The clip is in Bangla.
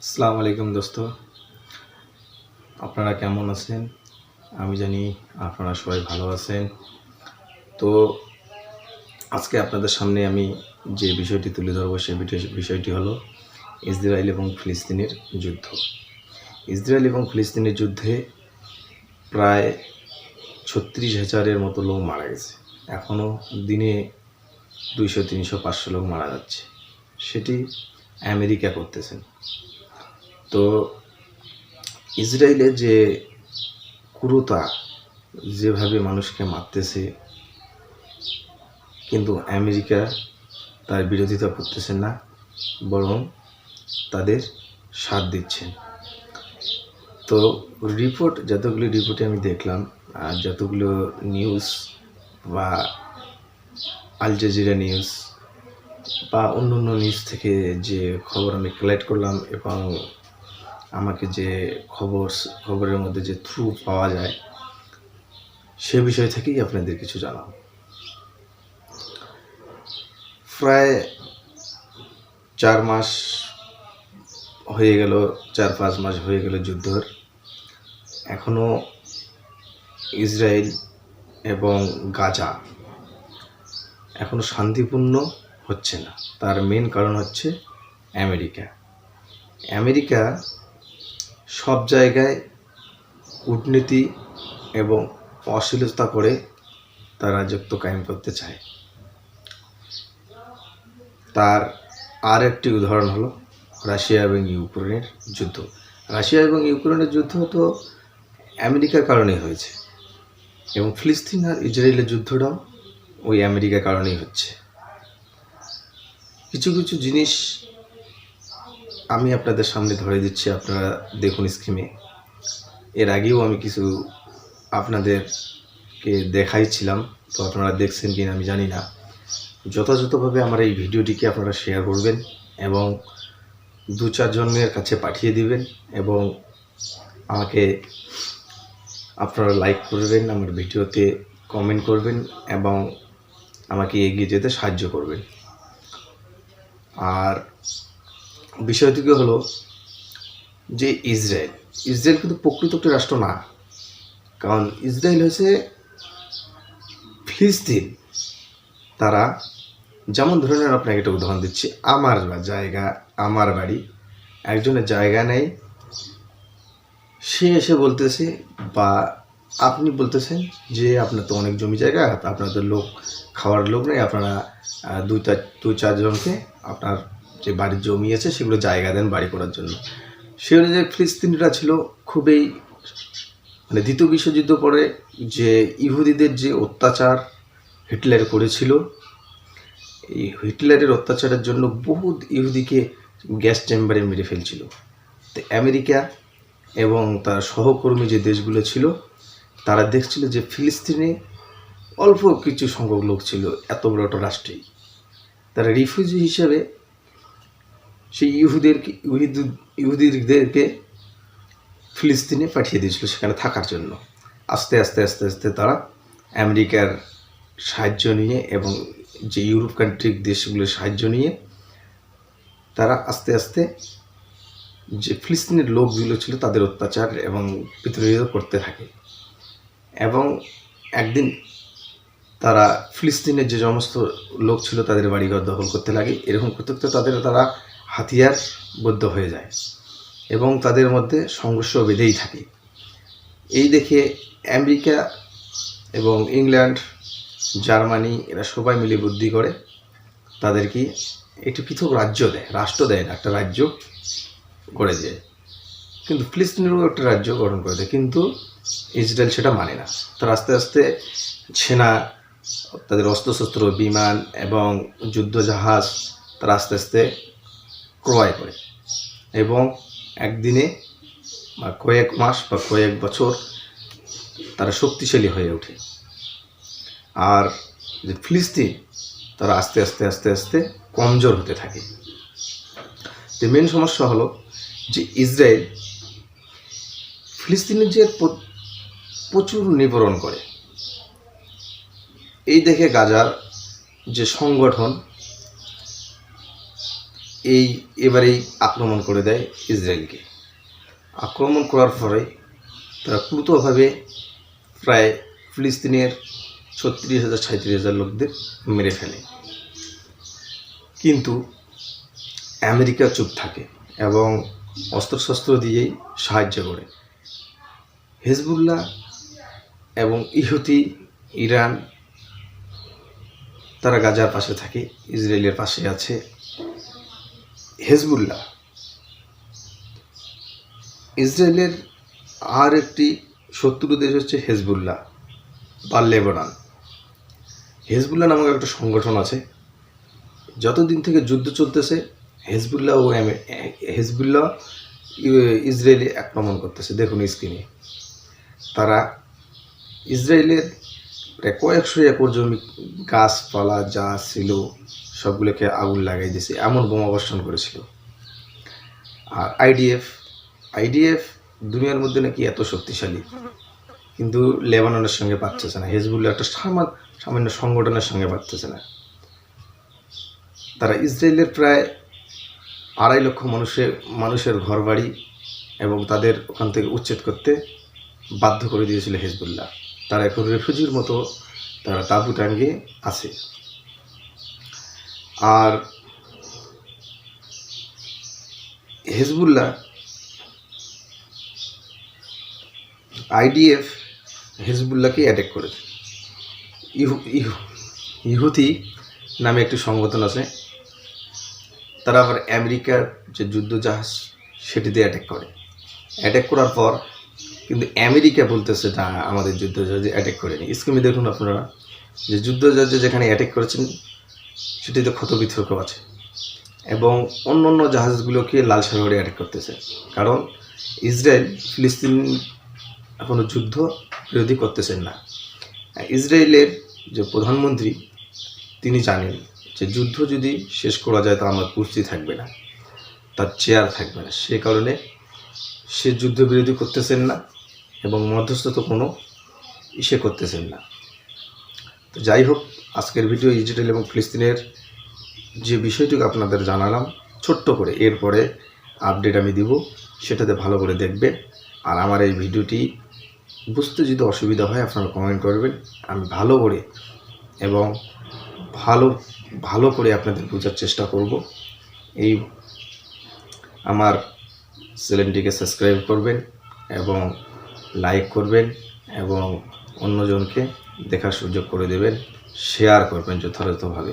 আসসালামু আলাইকুম দোস্ত, আপনারা কেমন আছেন? আমি জানি আপনারা সবাই ভালো আছেন। তো আজকে আপনাদের সামনে আমি যে বিষয়টি তুলে ধরবো সেই বিষয়টি হলো ইসরায়েল এবং ফিলিস্তিনের যুদ্ধ। ইসরায়েল এবং ফিলিস্তিনের যুদ্ধে প্রায় ৩৬,০০০-এর মতো লোক মারা গেছে। এখনও দিনে ২০০, ৩০০, ৫০০ লোক মারা যাচ্ছে। সেটি আমেরিকা করতেছেন। তো ইসরায়েলের যে ক্রুরতা, যেভাবে মানুষকে মারতেছে, কিন্তু আমেরিকা তার বিরোধিতা করতেছেন না, বরং তাদের সাথ দিচ্ছেন। তো যতগুলি রিপোর্টে আমি দেখলাম, আর যতগুলো নিউজ বা আল জাজিরা নিউজ বা অন্য নিউজ থেকে যে খবর আমি কালেক্ট করলাম এবং আমাকে যে খবরের মধ্যে যে থ্রু পাওয়া যায়, সে বিষয় থেকেই আপনাদের কিছু জানাবো। প্রায় 4 মাস হয়ে গেল, 4-5 মাস হয়ে গেল যুদ্ধর। এখনও ইসরায়েল এবং গাজা এখনও শান্তিপূর্ণ হচ্ছে না। তার মেন কারণ হচ্ছে আমেরিকা সব জায়গায় কূটনীতি এবং অশ্লীলতা করে তার রাজত্ব কায়েম করতে চায়। তার আর একটি উদাহরণ হলো রাশিয়া এবং ইউক্রেনের যুদ্ধ। রাশিয়া এবং ইউক্রেনের যুদ্ধ তো আমেরিকার কারণেই হয়েছে, এবং ফিলিস্তিন আর ইসরায়েলের যুদ্ধটাও ওই আমেরিকার কারণেই হচ্ছে। কিছু কিছু জিনিস আমি আপনাদের সামনে ধরে দিচ্ছি, আপনারা দেখুন স্ক্রিনে। এর আগেও আমি কিছু আপনাদেরকে দেখাইছিলাম, তো আপনারা দেখছেন কিনা আমি জানি না। যথাযথভাবে আমার এই ভিডিওটিকে আপনারা শেয়ার করবেন এবং 2-4 জনের কাছে পাঠিয়ে দিবেন, এবং আমাকে আপনারা লাইক করবেন, আমার ভিডিওতে কমেন্ট করবেন এবং আমাকে এগিয়ে যেতে সাহায্য করবেন। আর বিষয়টি হলো যে ইসরায়েল কিন্তু প্রকৃত একটি রাষ্ট্র না, কারণ ইসরায়েল হচ্ছে ফিলিস্তিন। তারা যেমন ধরনের, আপনাকে একটা উদাহরণ দিচ্ছি, আমার জায়গা, আমার বাড়ি, একজনের জায়গা নেই, সে এসে বলতেছে বা আপনি বলতেছেন যে আপনার তো অনেক জমি জায়গা, আপনার তো খাওয়ার লোক নেই, আপনারা 2-4 জনকে আপনার যে বাড়ির জমি আছে সেগুলো জায়গা দেন বাড়ি করার জন্য। সে অনুযায়ী ফিলিস্তিনিরা ছিল খুবই, দ্বিতীয় বিশ্বযুদ্ধ পরে যে ইহুদিদের যে অত্যাচার হিটলার করেছিল, এই হিটলারের অত্যাচারের জন্য বহুত ইহুদিকে গ্যাস চেম্বারে মেরে ফেলছিল। তো আমেরিকা এবং তার সহকর্মী যে দেশগুলো ছিল, তারা দেখছিল যে ফিলিস্তিনে অল্প কিছু সংখ্যক লোক ছিল এত বড় একটা রাষ্ট্রেই, তারা রিফিউজি হিসেবে সেই ইহুদিদেরকে ফিলিস্তিনে পাঠিয়ে দিয়েছিল সেখানে থাকার জন্য। আস্তে আস্তে আস্তে আস্তে তারা আমেরিকার সাহায্য নিয়ে এবং যে ইউরোপ কান্ট্রির দেশগুলোর সাহায্য নিয়ে তারা আস্তে আস্তে যে ফিলিস্তিনের লোকগুলো ছিল তাদের অত্যাচার এবং বিতাড়িত করতে থাকে। এবং একদিন তারা ফিলিস্তিনের যে সমস্ত লোক ছিল তাদের বাড়িঘর দখল করতে লাগে। এরকম করতে করতে তারা হাতিয়ারবদ্ধ হয়ে যায় এবং তাদের মধ্যে সংঘর্ষ বেঁধেই থাকে। এই দেখে আমেরিকা এবং ইংল্যান্ড, জার্মানি এরা সবাই মিলে বুদ্ধি করে তাদেরকে একটি পৃথক রাষ্ট্র দেয় না, একটা রাজ্য করে দেয়। কিন্তু ফিলিস্তিনেরও একটা রাজ্য গঠন করে দেয়, কিন্তু ইসরায়েল সেটা মানে না। তারা আস্তে আস্তে সেনা, তাদের অস্ত্রশস্ত্র, বিমান এবং যুদ্ধজাহাজ তারা আস্তে আস্তে ক্রয় করে, এবং একদিনে বা কয়েক মাস বা কয়েক বছর তারা শক্তিশালী হয়ে ওঠে। আর যে ফিলিস্তিন, তারা আস্তে আস্তে আস্তে আস্তে কমজোর হতে থাকে। যে মেন সমস্যা হলো যে ইসরায়েল ফিলিস্তিনের যে প্রচুর নিপীড়ন করে। এই দেখে গাজার যে সংগঠন, এবারেই আক্রমণ করে দেয় ইসরায়েলকে। আক্রমণ করার পরে তারা ক্রুতভাবে প্রায় ফিলিস্তিনের 36,000-37,000 লোকদের মেরে ফেলে। কিন্তু আমেরিকা চুপ থাকে এবং অস্ত্রশস্ত্র দিয়েই সাহায্য করে। হেজবুল্লাহ এবং ইহুতি, ইরান তারা গাজার পাশে থাকে, ইসরায়েলের পাশে আছে। হেজবুল্লাহ ইসরায়েলের আর একটি শত্রু দেশ হচ্ছে হেজবুল্লাহ বা লেবানন। হেজবুল্লাহ নামক একটা সংগঠন আছে। যতদিন থেকে যুদ্ধ চলতেছে হেজবুল্লাহ ইসরায়েলে আক্রমণ করতেছে। দেখুন স্ক্রিনে, তারা ইসরায়েলের প্রায় কয়েকশো একর জমি, গাছপালা যা ছিল সবগুলোকে আগুন লাগাই দিয়েছে, এমন বোমা বর্ষণ করেছিল। আর আইডিএফ দুনিয়ার মধ্যে নাকি এত শক্তিশালী, কিন্তু লেবাননের সঙ্গে পারতেছে না। হেজবুল্লাহ একটা সামান্য সংগঠনের সঙ্গে পারতেছে না। তারা ইসরায়েলের প্রায় 2.5 লক্ষ মানুষের ঘরবাড়ি এবং তাদের ওখান থেকে উচ্ছেদ করতে বাধ্য করে দিয়েছিল হেজবুল্লাহ। তারা এখন রেফিউজির মতো তারা তাঁবু টাঙ্গিয়ে আছে। আর হেজবুল্লাহ আইডিএফ হেজবুল্লাহকে অ্যাটাক করেছে। ইহুতি নামে একটি সংগঠন আছে, তারা আবার আমেরিকার যে যুদ্ধজাহাজ সেটিতে অ্যাটাক করার পর কিন্তু আমেরিকা বলতেছে না, আমাদের যুদ্ধজাহাজে অ্যাটাক করেনি। স্ক্রিনে দেখুন আপনারা যে যুদ্ধজাহাজে যেখানে অ্যাটাক করেছেন সেটিতে ক্ষতবিক্ষত আছে এবং অন্য জাহাজগুলোকে লাল সাগরে অ্যাটাক করতেছে। কারণ ইসরায়েল ফিলিস্তিন এখনও যুদ্ধ বিরোধী করতেছেন না। ইসরায়েলের যে প্রধানমন্ত্রী তিনি জানেন যে যুদ্ধ যদি শেষ করা যায় তো আমার কুর্সি থাকবে না, তার চেয়ার থাকবে না। সে কারণে সে যুদ্ধ বিরোধী করতেছেন না এবং মধ্যস্থতা কোনো করতেছেন না। তো যাই হোক, আজকের ভিডিও ইসরায়েল এবং ফিলিস্তিনের যে বিষয়টুকু আপনাদের জানালাম ছোট্ট করে, এরপরে আপডেট আমি দিব, সেটাতে ভালো করে দেখবেন। আর আমার এই ভিডিওটি বুঝতে যদি অসুবিধা হয় আপনারা কমেন্ট করবেন, আমি ভালো করে এবং ভালো করে আপনাদের বোঝার চেষ্টা করব। এই আমার চ্যানেলটিকে সাবস্ক্রাইব করবেন এবং লাইক করবেন এবং অন্যজনকে দেখার সুযোগ করে দেবেন, শেয়ার করবেন যথাযথভাবে।